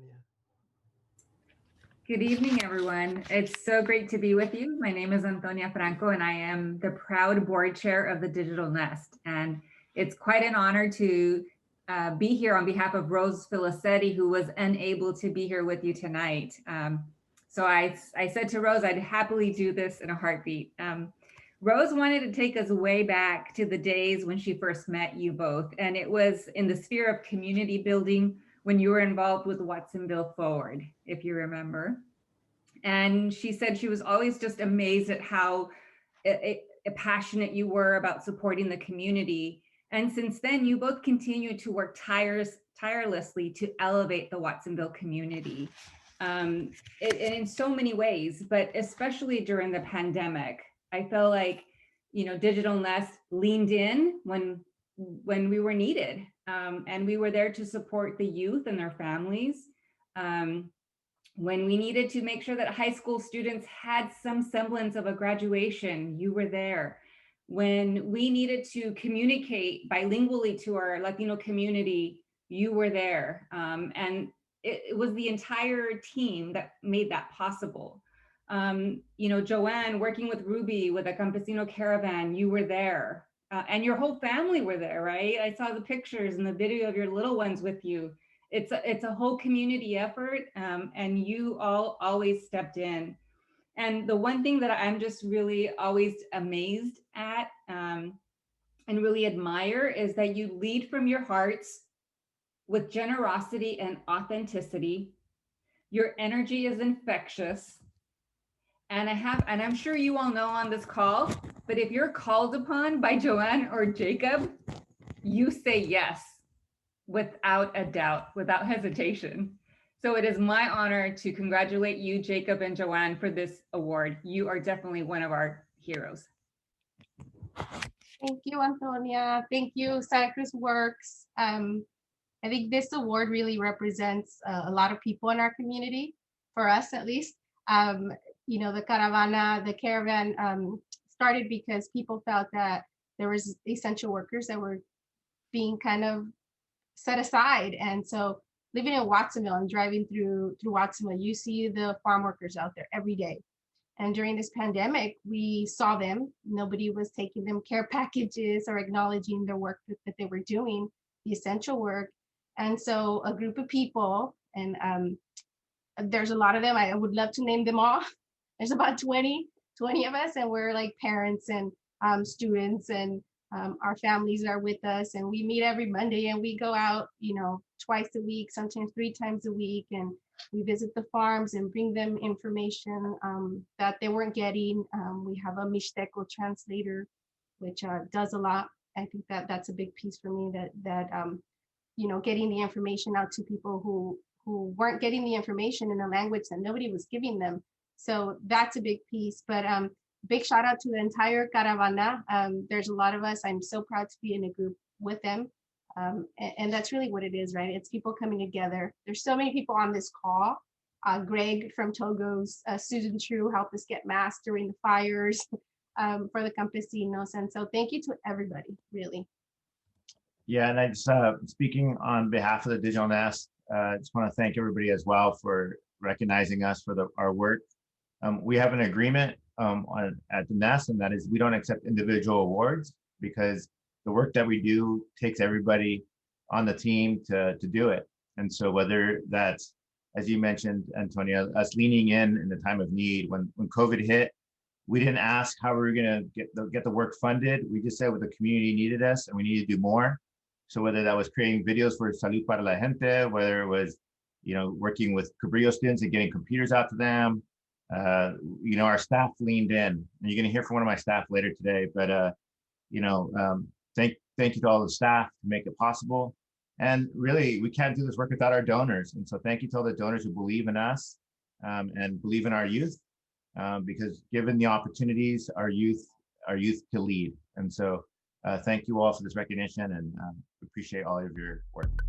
Antonia. Good evening, everyone. It's so great to be with you. My name is Antonia Franco, and I am the proud board chair of the Digital Nest. And it's quite an honor to be here on behalf of Rose Filicetti, who was unable to be here with you tonight. So I said to Rose, I'd happily do this in a heartbeat. Rose wanted to take us way back to the days when she first met you both, and it was in the sphere of community building when you were involved with Watsonville Forward, if you remember. And she said she was always just amazed at how passionate you were about supporting the community. And since then, you both continue to work tirelessly to elevate the Watsonville community in so many ways, but especially during the pandemic. I felt like, Digital Nest leaned in when we were needed, and we were there to support the youth and their families. When we needed to make sure that high school students had some semblance of a graduation, you were there. When we needed to communicate bilingually to our Latino community, you were there. And it was the entire team that made that possible. Joanne, working with Ruby with a Campesino Caravan, you were there. And your whole family were there, right? I saw the pictures and the video of your little ones with you. It's a whole community effort, and you all always stepped in. And the one thing that I'm just really always amazed at, and really admire, is that you lead from your hearts with generosity and authenticity. Your energy is infectious. And I'm sure you all know on this call, but if you're called upon by Joanne or Jacob, you say yes without a doubt, without hesitation. So it is my honor to congratulate you, Jacob and Joanne, for this award. You are definitely one of our heroes. Thank you, Antonia. Thank you, Santa Cruz Works. I think this award really represents a lot of people in our community, for us at least. The caravana, the caravan started because people felt that there was essential workers that were being kind of set aside. And so living in Watsonville and driving through Watsonville, you see the farm workers out there every day. And during this pandemic, we saw them. Nobody was taking them care packages or acknowledging the work that they were doing, the essential work. And so a group of people, and there's a lot of them, I would love to name them all. There's about 20 of us, and we're like parents and students, and our families are with us, and we meet every Monday, and we go out, twice a week, sometimes 3 times a week, and we visit the farms and bring them information that they weren't getting. We have a Mixteco translator, which does a lot. I think that's a big piece for me, that getting the information out to people who weren't getting the information in a language that nobody was giving them. So that's a big piece. But big shout out to the entire caravana. There's a lot of us. I'm so proud to be in a group with them. And that's really what it is, right? It's people coming together. There's so many people on this call. Greg from Togo's, Susan True helped us get masks during the fires for the campesinos. And so thank you to everybody, really. Yeah, and I just, speaking on behalf of the Digital Nest, I just want to thank everybody as well for recognizing us for our work. We have an agreement at the Nest, and that is we don't accept individual awards, because the work that we do takes everybody on the team to do it. And so whether that's, as you mentioned, Antonia, us leaning in the time of need, when COVID hit, we didn't ask how we were going to get the work funded. We just said what the community needed us, and we needed to do more. So whether that was creating videos for Salud para la Gente, whether it was, working with Cabrillo students and getting computers out to them, our staff leaned in. And you're going to hear from one of my staff later today. But thank you to all the staff to make it possible. And really, we can't do this work without our donors. And so thank you to all the donors who believe in us and believe in our youth, because given the opportunities, our youth to lead. And so thank you all for this recognition, and appreciate all of your work.